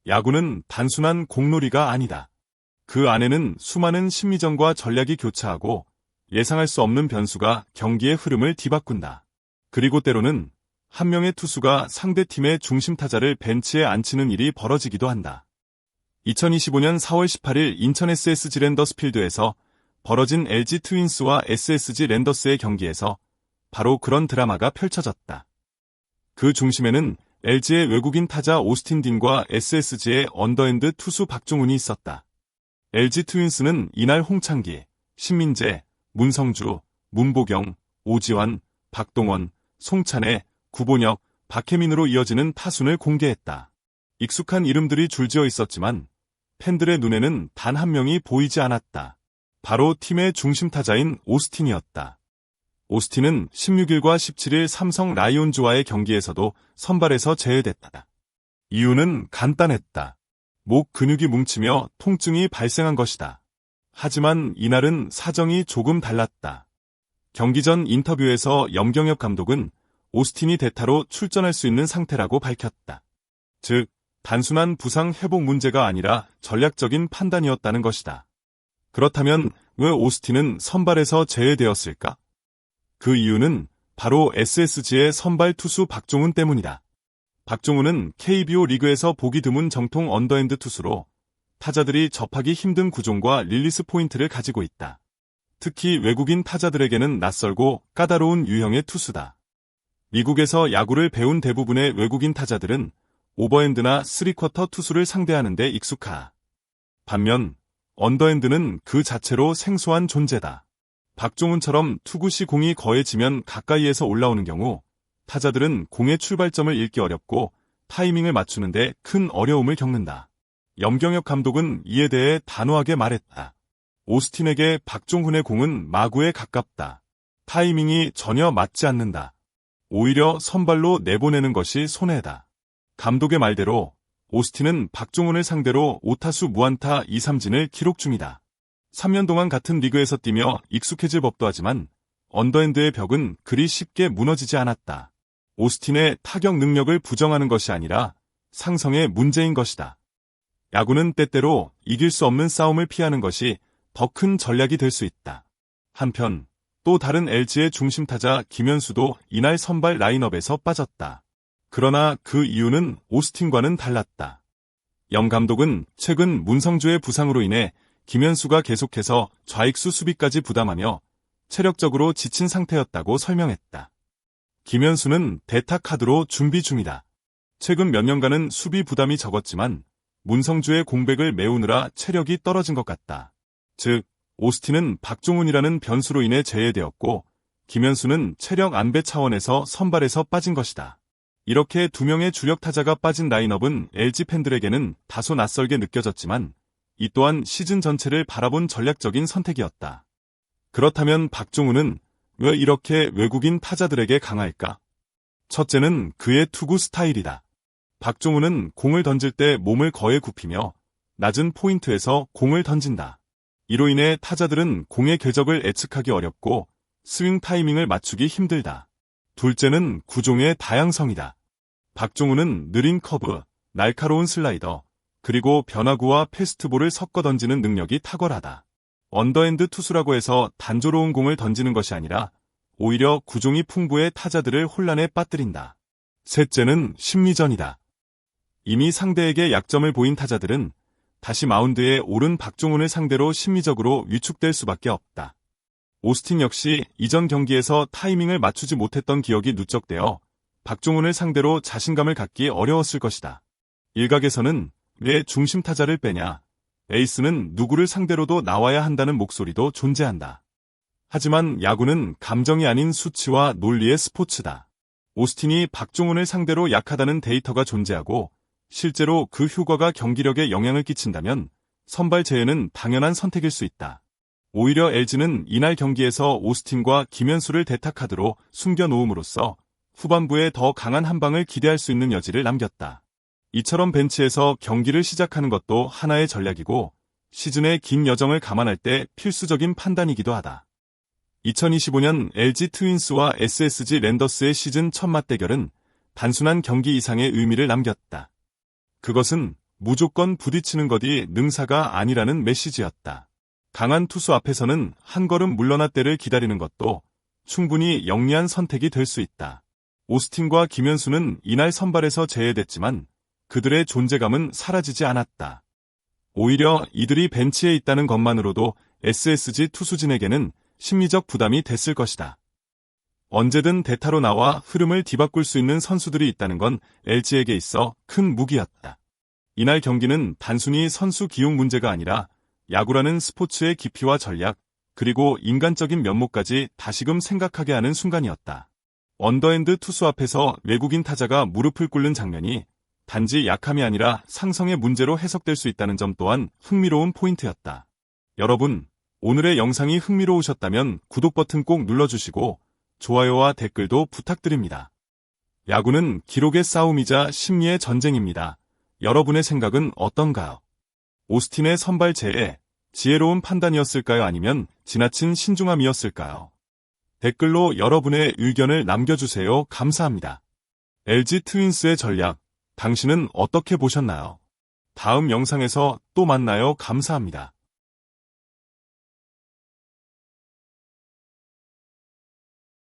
야구는 단순한 공놀이가 아니다. 그 안에는 수많은 심리전과 전략이 교차하고 예상할 수 없는 변수가 경기의 흐름을 뒤바꾼다. 그리고 때로는 한 명의 투수가 상대 팀의 중심 타자를 벤치에 앉히는 일이 벌어지기도 한다. 2025년 4월 18일 인천 SSG 랜더스 필드에서 벌어진 LG 트윈스와 SSG 랜더스의 경기에서 바로 그런 드라마가 펼쳐졌다. 그 중심에는 LG의 외국인 타자 오스틴 딘과 SSG의 언더핸드 투수 박종훈이 있었다. LG 트윈스는 이날 홍창기, 신민재, 문성주, 문보경, 오지환, 박동원, 송찬혜, 구본혁, 박혜민으로 이어지는 타순을 공개했다. 익숙한 이름들이 줄지어 있었지만 팬들의 눈에는 단 한 명이 보이지 않았다. 바로 팀의 중심 타자인 오스틴이었다. 오스틴은 16일과 17일 삼성 라이온즈와의 경기에서도 선발에서 제외됐다. 이유는 간단했다. 목 근육이 뭉치며 통증이 발생한 것이다. 하지만 이날은 사정이 조금 달랐다. 경기 전 인터뷰에서 염경엽 감독은 오스틴이 대타로 출전할 수 있는 상태라고 밝혔다. 즉, 단순한 부상 회복 문제가 아니라 전략적인 판단이었다는 것이다. 그렇다면 왜 오스틴은 선발에서 제외되었을까? 그 이유는 바로 SSG의 선발 투수 박종훈 때문이다. 박종훈은 KBO 리그에서 보기 드문 정통 언더핸드 투수로 타자들이 접하기 힘든 구종과 릴리스 포인트를 가지고 있다. 특히 외국인 타자들에게는 낯설고 까다로운 유형의 투수다. 미국에서 야구를 배운 대부분의 외국인 타자들은 오버핸드나 3쿼터 투수를 상대하는 데 익숙하. 반면 언더핸드는 그 자체로 생소한 존재다. 박종훈처럼 투구 시 공이 거해지면 가까이에서 올라오는 경우 타자들은 공의 출발점을 읽기 어렵고 타이밍을 맞추는데 큰 어려움을 겪는다. 염경엽 감독은 이에 대해 단호하게 말했다. 오스틴에게 박종훈의 공은 마구에 가깝다. 타이밍이 전혀 맞지 않는다. 오히려 선발로 내보내는 것이 손해다. 감독의 말대로 오스틴은 박종훈을 상대로 5타수 무안타 2삼진을 기록 중이다. 3년 동안 같은 리그에서 뛰며 익숙해질 법도 하지만 언더핸드의 벽은 그리 쉽게 무너지지 않았다. 오스틴의 타격 능력을 부정하는 것이 아니라 상성의 문제인 것이다. 야구는 때때로 이길 수 없는 싸움을 피하는 것이 더 큰 전략이 될 수 있다. 한편 또 다른 LG의 중심 타자 김현수도 이날 선발 라인업에서 빠졌다. 그러나 그 이유는 오스틴과는 달랐다. 영 감독은 최근 문성주의 부상으로 인해 김현수가 계속해서 좌익수 수비까지 부담하며 체력적으로 지친 상태였다고 설명했다. 김현수는 대타 카드로 준비 중이다. 최근 몇 년간은 수비 부담이 적었지만 문성주의 공백을 메우느라 체력이 떨어진 것 같다. 즉, 오스틴은 박종훈이라는 변수로 인해 제외되었고 김현수는 체력 안배 차원에서 선발에서 빠진 것이다. 이렇게 두 명의 주력 타자가 빠진 라인업은 LG 팬들에게는 다소 낯설게 느껴졌지만 이 또한 시즌 전체를 바라본 전략적인 선택이었다. 그렇다면 박종훈은 왜 이렇게 외국인 타자들에게 강할까? 첫째는 그의 투구 스타일이다. 박종훈은 공을 던질 때 몸을 거에 굽히며 낮은 포인트에서 공을 던진다. 이로 인해 타자들은 공의 궤적을 예측하기 어렵고 스윙 타이밍을 맞추기 힘들다. 둘째는 구종의 다양성이다. 박종훈은 느린 커브, 날카로운 슬라이더, 그리고 변화구와 패스트볼을 섞어 던지는 능력이 탁월하다. 언더핸드 투수라고 해서 단조로운 공을 던지는 것이 아니라 오히려 구종이 풍부해 타자들을 혼란에 빠뜨린다. 셋째는 심리전이다. 이미 상대에게 약점을 보인 타자들은 다시 마운드에 오른 박종훈을 상대로 심리적으로 위축될 수밖에 없다. 오스틴 역시 이전 경기에서 타이밍을 맞추지 못했던 기억이 누적되어 박종훈을 상대로 자신감을 갖기 어려웠을 것이다. 일각에서는 왜 중심 타자를 빼냐, 에이스는 누구를 상대로도 나와야 한다는 목소리도 존재한다. 하지만 야구는 감정이 아닌 수치와 논리의 스포츠다. 오스틴이 박종훈을 상대로 약하다는 데이터가 존재하고 실제로 그 효과가 경기력에 영향을 끼친다면 선발 제외는 당연한 선택일 수 있다. 오히려 LG는 이날 경기에서 오스틴과 김현수를 대타 카드로 숨겨놓음으로써 후반부에 더 강한 한방을 기대할 수 있는 여지를 남겼다. 이처럼 벤치에서 경기를 시작하는 것도 하나의 전략이고 시즌의 긴 여정을 감안할 때 필수적인 판단이기도 하다. 2025년 LG 트윈스와 SSG 랜더스의 시즌 첫 맞대결은 단순한 경기 이상의 의미를 남겼다. 그것은 무조건 부딪히는 것이 능사가 아니라는 메시지였다. 강한 투수 앞에서는 한 걸음 물러나 때를 기다리는 것도 충분히 영리한 선택이 될 수 있다. 오스틴과 김현수는 이날 선발에서 제외됐지만 그들의 존재감은 사라지지 않았다. 오히려 이들이 벤치에 있다는 것만으로도 SSG 투수진에게는 심리적 부담이 됐을 것이다. 언제든 대타로 나와 흐름을 뒤바꿀 수 있는 선수들이 있다는 건 LG에게 있어 큰 무기였다. 이날 경기는 단순히 선수 기용 문제가 아니라 야구라는 스포츠의 깊이와 전략, 그리고 인간적인 면모까지 다시금 생각하게 하는 순간이었다. 언더핸드 투수 앞에서 외국인 타자가 무릎을 꿇는 장면이 단지 약함이 아니라 상성의 문제로 해석될 수 있다는 점 또한 흥미로운 포인트였다. 여러분, 오늘의 영상이 흥미로우셨다면 구독 버튼 꼭 눌러주시고 좋아요와 댓글도 부탁드립니다. 야구는 기록의 싸움이자 심리의 전쟁입니다. 여러분의 생각은 어떤가요? 오스틴의 선발 제에 지혜로운 판단이었을까요? 아니면 지나친 신중함이었을까요? 댓글로 여러분의 의견을 남겨주세요. 감사합니다. LG 트윈스의 전략, 당신은 어떻게 보셨나요? 다음 영상에서 또 만나요. 감사합니다.